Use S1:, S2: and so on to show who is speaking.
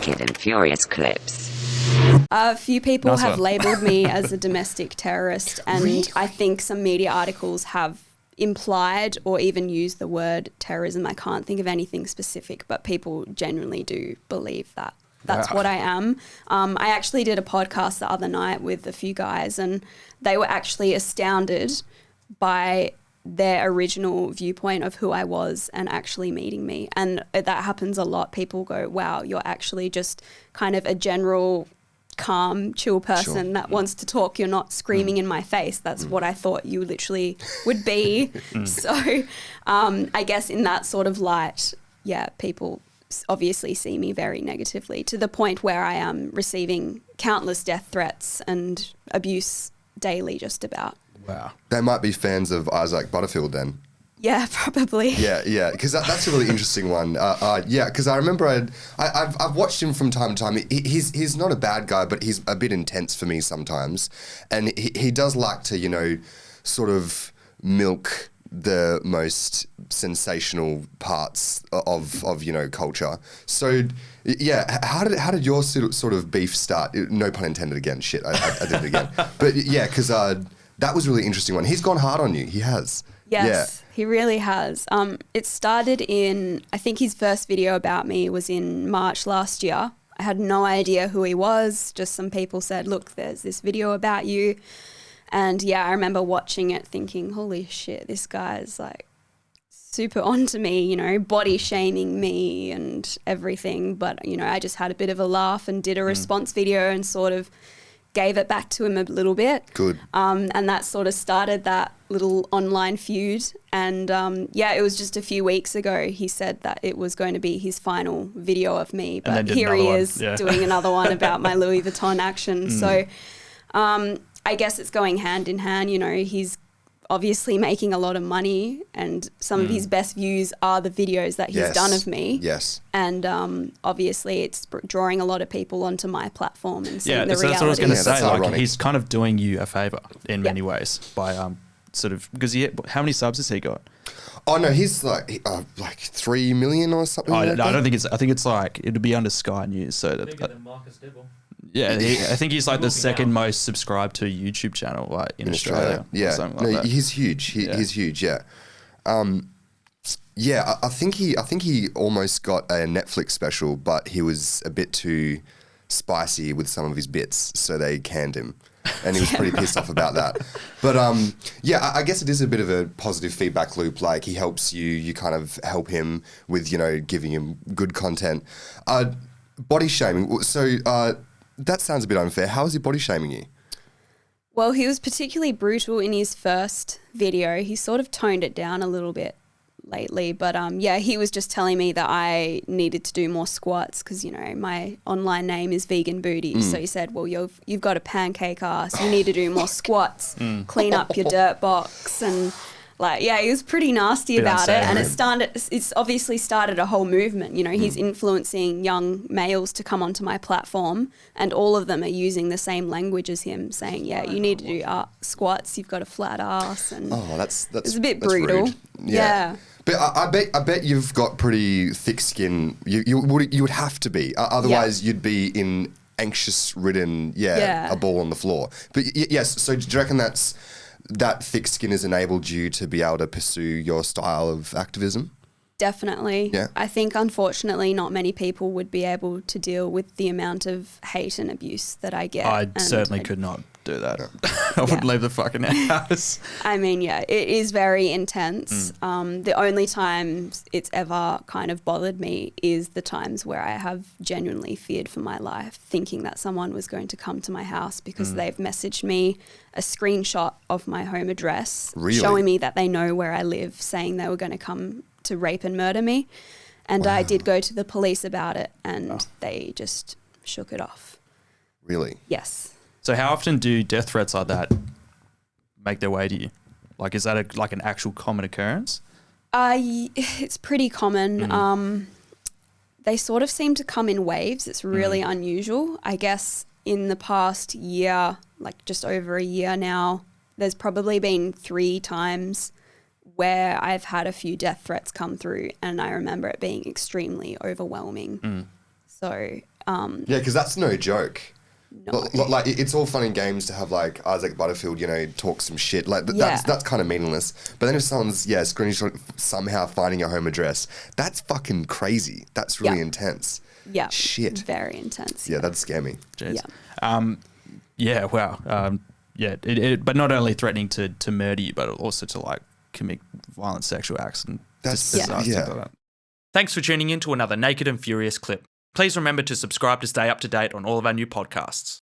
S1: Wicked and Furious clips.
S2: A few people
S3: Nice
S2: have
S3: one.
S2: labelled me as a domestic terrorist, and I think some media articles have implied or even used the word terrorism. I can't think of anything specific, but people genuinely do believe that. That's what I am. I actually did a podcast the other night with a few guys, and they were actually astounded by their original viewpoint of who I was and actually meeting me. And that happens a lot. People go, wow, you're actually just kind of a general calm, chill person that wants to talk. You're not screaming in my face. That's what I thought you literally would be. So I guess in that sort of light, people obviously see me very negatively, to the point where I am receiving countless death threats and abuse daily just about.
S3: Wow.
S4: They might be fans of Isaac Butterfield then.
S2: Yeah, probably.
S4: Yeah, because that's a really interesting one. Because I remember I've watched him from time to time. He's not a bad guy, but he's a bit intense for me sometimes, and he does like to sort of milk the most sensational parts of culture. So how did your sort of beef start? No pun intended again. Shit, I did it again. But yeah, because that was a really interesting one. He's gone hard on you. He has.
S2: Yes, he really has. It started I think his first video about me was in March last year. I had no idea who he was. Just some people said, look, there's this video about you. And I remember watching it thinking, holy shit, this guy's like super onto me, body shaming me and everything. But, I just had a bit of a laugh and did a response video and sort of gave it back to him a little bit.
S4: Good.
S2: And that sort of started that little online feud. And it was just a few weeks ago he said that it was going to be his final video of me. But here he is doing another one about my Louis Vuitton action. So I guess it's going hand in hand. He's obviously making a lot of money, and some of his best views are the videos that he's done of me.
S4: Yes.
S2: And obviously it's drawing a lot of people onto my platform and seeing the reality.
S3: That's what I was going to say. Like,
S4: ironic.
S3: he's kind of doing you a favour in many ways by sort of, because how many subs has he got?
S4: Oh no, he's like 3 million or something.
S3: I don't think I think it's like it'll be under Sky News. So
S5: Bigger than Marcus Dibble.
S3: Yeah, I think he's like the second most subscribed to YouTube channel like in Australia.
S4: Yeah,
S3: or something like that.
S4: He's huge. He's huge. Yeah. I think he almost got a Netflix special, but he was a bit too spicy with some of his bits, so they canned him, and he was pretty pissed off about that. But I guess it is a bit of a positive feedback loop. Like, he helps you, you kind of help him with giving him good content. Body shaming. So that sounds a bit unfair. How is he body shaming you?
S2: Well, he was particularly brutal in his first video. He sort of toned it down a little bit lately, but he was just telling me that I needed to do more squats because my online name is Vganbooty. So he said, well, you've got a pancake ass, you need to do more squats, clean up your dirt box, and he was pretty nasty about it. And it's obviously started a whole movement. He's influencing young males to come onto my platform, and all of them are using the same language as him, saying, you need to do squats, you've got a flat ass. And
S4: that's
S2: it's a bit brutal.
S4: Rude.
S2: Yeah.
S4: But I bet you've got pretty thick skin. You would have to be. Otherwise you'd be in anxious-ridden, a ball on the floor. But yes, so do you reckon that thick skin has enabled you to be able to pursue your style of activism?
S2: Definitely.
S4: Yeah.
S2: I think, unfortunately, not many people would be able to deal with the amount of hate and abuse that I get.
S3: I certainly could not do that. I wouldn't leave the fucking house.
S2: I mean, it is very intense. The only times it's ever kind of bothered me is the times where I have genuinely feared for my life, thinking that someone was going to come to my house because they've messaged me a screenshot of my home address, showing me that they know where I live, saying they were going to come to rape and murder me. And I did go to the police about it, and they just shook it off.
S4: Really?
S2: Yes.
S3: So how often do death threats like that make their way to you? Like, is that an actual common occurrence?
S2: It's pretty common. They sort of seem to come in waves. It's really unusual. I guess in the past year, like just over a year now, there's probably been 3 times where I've had a few death threats come through, and I remember it being extremely overwhelming. So
S4: Yeah, because that's no joke.
S2: No.
S4: Like it's all fun and games to have like Isaac Butterfield, talk some shit. Like
S2: Yeah.
S4: that's kind of meaningless. But then if someone's screenshot somehow finding your home address, that's fucking crazy. That's really intense.
S2: Yeah.
S4: Shit.
S2: Very intense.
S4: Yeah, that'd scare me.
S3: Jeez.
S2: Yeah.
S3: Yeah. Wow. Yeah. But not only threatening to murder you, but also to like commit violent sexual acts and
S4: That's
S3: bizarre stuff like that. Thanks for tuning in to another Naked and Furious clip. Please remember to subscribe to stay up to date on all of our new podcasts.